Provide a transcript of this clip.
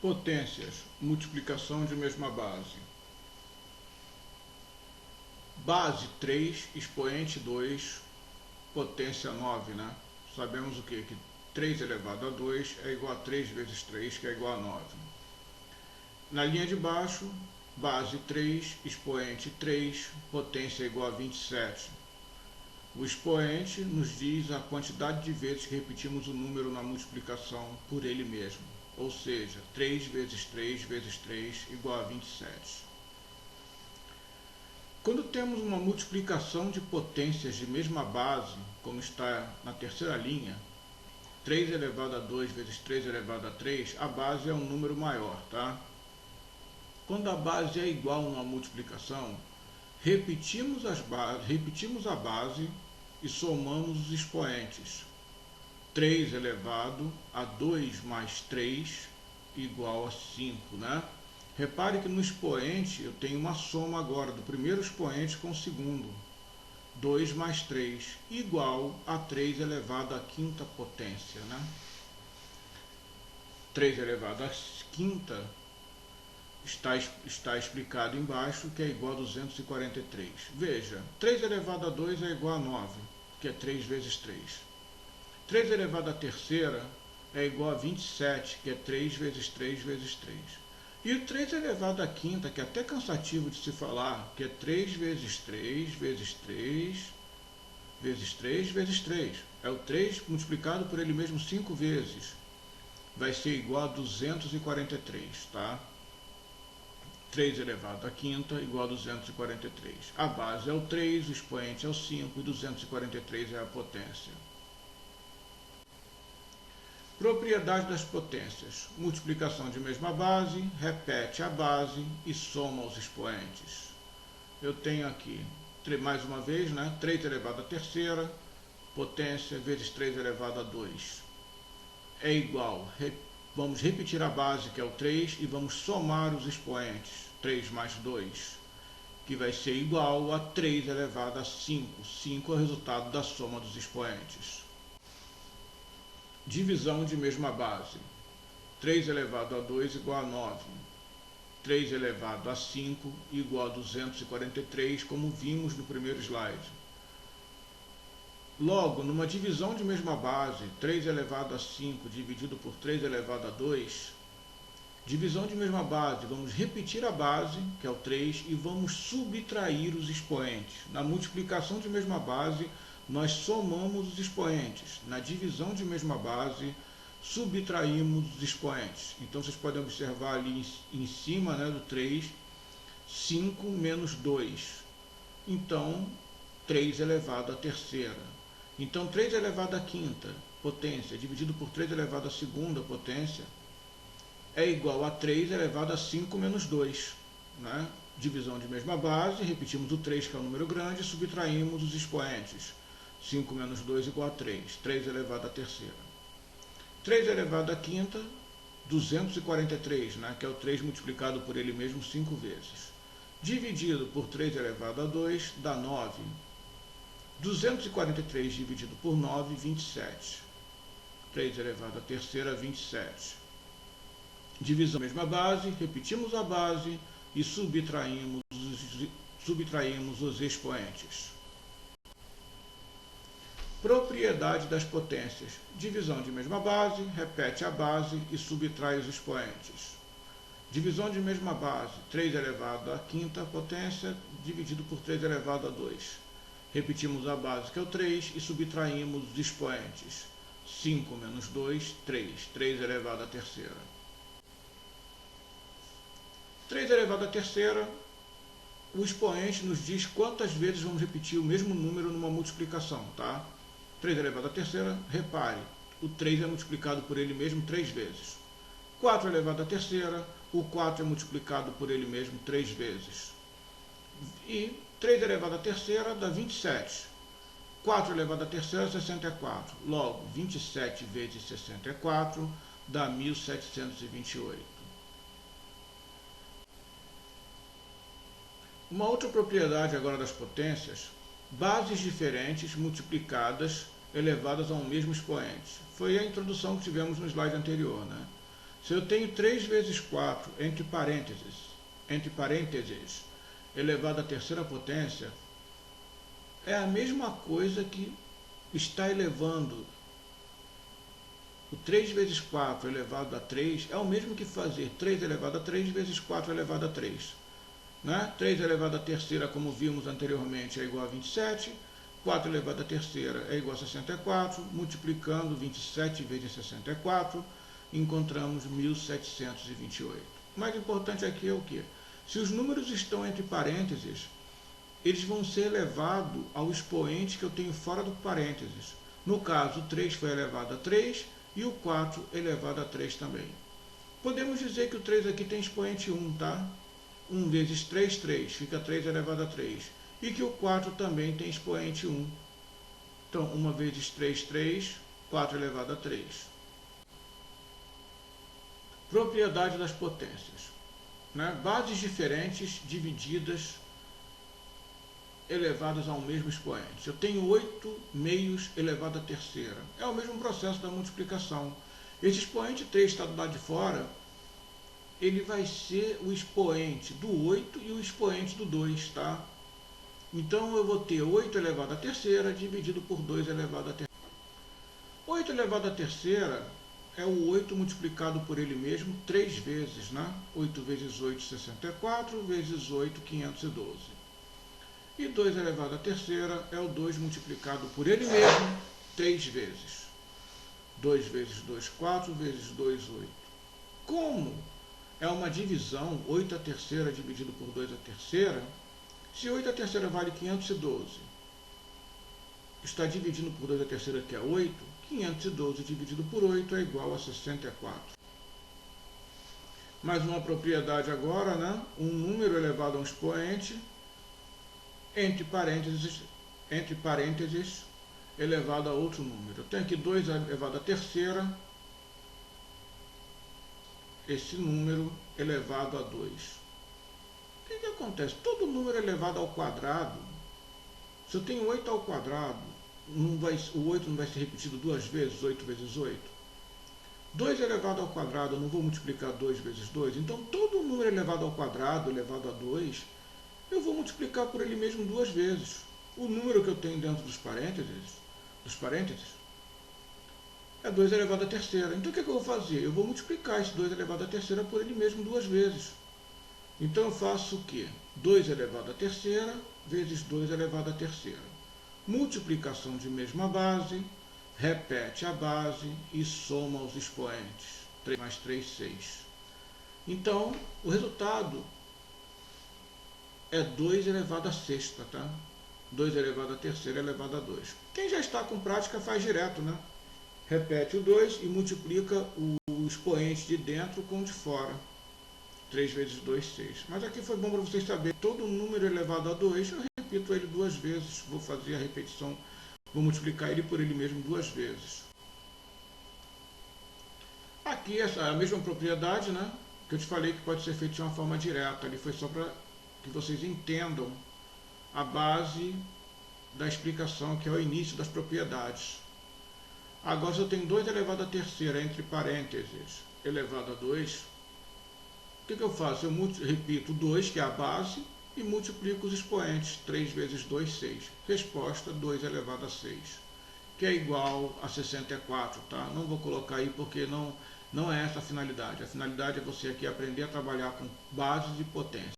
Potências, multiplicação de mesma base. Base 3, expoente 2, potência 9, né? Sabemos o quê? Que 3 elevado a 2 é igual a 3 vezes 3, que é igual a 9. Na linha de baixo, base 3, expoente 3, potência igual a 27. O expoente nos diz a quantidade de vezes que repetimos o número na multiplicação por ele mesmo, ou seja, 3 vezes 3 vezes 3 igual a 27. Quando temos uma multiplicação de potências de mesma base, como está na terceira linha, 3 elevado a 2 vezes 3 elevado a 3, a base é um número maior, tá? Quando a base é igual numa multiplicação, repetimos a base e somamos os expoentes. 3 elevado a 2 mais 3 igual a 5, né? Repare que no expoente eu tenho uma soma agora do primeiro expoente com o segundo. 2 mais 3 igual a 3 elevado à quinta potência, né? 3 elevado à quinta está explicado embaixo, que é igual a 243. Veja, 3 elevado a 2 é igual a 9, que é 3 vezes 3. 3 elevado à terceira é igual a 27, que é 3 vezes 3 vezes 3. E o 3 elevado à quinta, que é até cansativo de se falar, que é 3 vezes 3 vezes 3 vezes 3 vezes 3. É o 3 multiplicado por ele mesmo 5 vezes. Vai ser igual a 243, tá? 3 elevado à quinta igual a 243. A base é o 3, o expoente é o 5 e 243 é a potência. Propriedade das potências. Multiplicação de mesma base, repete a base e soma os expoentes. Eu tenho aqui, mais uma vez, né, 3 elevado à terceira, potência vezes 3 elevado a 2. É igual, vamos repetir a base, que é o 3, e vamos somar os expoentes. 3 mais 2, que vai ser igual a 3 elevado a 5. 5 é o resultado da soma dos expoentes. Divisão de mesma base. 3 elevado a 2 igual a 9. 3 elevado a 5 igual a 243, como vimos no primeiro slide. Logo, numa divisão de mesma base, 3 elevado a 5 dividido por 3 elevado a 2, divisão de mesma base, vamos repetir a base, que é o 3, e vamos subtrair os expoentes. Na multiplicação de mesma base, nós somamos os expoentes. Na divisão de mesma base, subtraímos os expoentes. Então, vocês podem observar ali em cima, né, do 3, 5 menos 2. Então, 3 elevado à terceira. Então, 3 elevado à quinta potência, dividido por 3 elevado à segunda potência, é igual a 3 elevado a 5 menos 2. Né? Divisão de mesma base, repetimos o 3, que é o número grande, e subtraímos os expoentes. 5 menos 2 igual a 3. 3 elevado à terceira. 3 elevado à quinta, 243, né? Que é o 3 multiplicado por ele mesmo 5 vezes. Dividido por 3 elevado a 2 dá 9. 243 dividido por 9, 27. 3 elevado à terceira, 27. Divisão da mesma base, repetimos a base e subtraímos os expoentes. Propriedade das potências. Divisão de mesma base, repete a base e subtrai os expoentes. Divisão de mesma base, 3 elevado à quinta potência, dividido por 3 elevado a 2. Repetimos a base, que é o 3, e subtraímos os expoentes. 5 menos 2, 3. 3 elevado à terceira. 3 elevado à terceira, o expoente nos diz quantas vezes vamos repetir o mesmo número numa multiplicação, tá? 3 elevado à terceira, repare, o 3 é multiplicado por ele mesmo 3 vezes. 4 elevado à terceira, o 4 é multiplicado por ele mesmo 3 vezes. E 3 elevado à terceira dá 27. 4 elevado à terceira, 64. Logo, 27 vezes 64 dá 1728. Uma outra propriedade agora das potências, bases diferentes multiplicadas elevadas a um mesmo expoente. Foi a introdução que tivemos no slide anterior, né? Se eu tenho 3 vezes 4, entre parênteses, elevado à terceira potência, é a mesma coisa que está elevando o 3 vezes 4 elevado a 3, é o mesmo que fazer 3 elevado a 3 vezes 4 elevado a 3. Né? 3 elevado à terceira, como vimos anteriormente, é igual a 27. 4 elevado à terceira é igual a 64. Multiplicando 27 vezes 64, encontramos 1728. O mais importante aqui é o quê? Se os números estão entre parênteses, eles vão ser elevados ao expoente que eu tenho fora do parênteses. No caso, o 3 foi elevado a 3 e o 4 elevado a 3 também. Podemos dizer que o 3 aqui tem expoente 1, tá? 1 vezes 3, 3, fica 3 elevado a 3. E que o 4 também tem expoente 1. Então, 1 vezes 3, 3, 4 elevado a 3. Propriedade das potências. Né? Bases diferentes divididas elevadas a um mesmo expoente. Eu tenho 8 meios elevado à terceira. É o mesmo processo da multiplicação. Esse expoente 3 está do lado de fora, ele vai ser o expoente do 8 e o expoente do 2, tá? Então eu vou ter 8 elevado à terceira dividido por 2 elevado à terceira. 8 elevado à terceira é o 8 multiplicado por ele mesmo 3 vezes, né? 8 vezes 8, 64, vezes 8, 512. E 2 elevado à terceira é o 2 multiplicado por ele mesmo 3 vezes. 2 vezes 2, 4, vezes 2, 8. Como é uma divisão, 8 à terceira dividido por 2 à terceira, se 8 à terceira vale 512, está dividindo por 2 à terceira, que é 8, 512 dividido por 8 é igual a 64. Mais uma propriedade agora, né? Um número elevado a um expoente, entre parênteses, elevado a outro número. Eu tenho aqui 2 elevado à terceira, esse número elevado a 2. O que acontece? Todo número elevado ao quadrado, se eu tenho 8 ao quadrado, o 8 não vai ser repetido 2 vezes, 8 vezes 8. 2 elevado ao quadrado, eu não vou multiplicar 2 vezes 2. Então, todo número elevado ao quadrado, elevado a 2, eu vou multiplicar por ele mesmo 2 vezes. O número que eu tenho dentro dos parênteses é 2 elevado à terceira. Então, o que eu vou fazer? Eu vou multiplicar esse 2 elevado à terceira por ele mesmo 2 vezes. Então, eu faço o quê? 2 elevado à terceira vezes 2 elevado à terceira. Multiplicação de mesma base, repete a base e soma os expoentes. 3 mais 3, 6. Então, o resultado é 2 elevado à sexta, tá? 2 elevado à terceira elevado a 2. Quem já está com prática faz direto, né? Repete o 2 e multiplica o expoente de dentro com o de fora. 3 vezes 2, 6. Mas aqui foi bom para vocês saberem. Todo número elevado a 2, eu repito ele 2 vezes. Vou fazer a repetição, vou multiplicar ele por ele mesmo 2 vezes. Aqui essa é a mesma propriedade, né? Que eu te falei que pode ser feito de uma forma direta. Ali foi só para que vocês entendam a base da explicação, que é o início das propriedades. Agora, se eu tenho 2 elevado à terceira, entre parênteses, elevado a 2, o que eu faço? Eu repito 2, que é a base, e multiplico os expoentes. 3 vezes 2, 6. Resposta, 2 elevado a 6, que é igual a 64, tá? Não vou colocar aí porque não é essa a finalidade. A finalidade é você aqui aprender a trabalhar com bases e potências.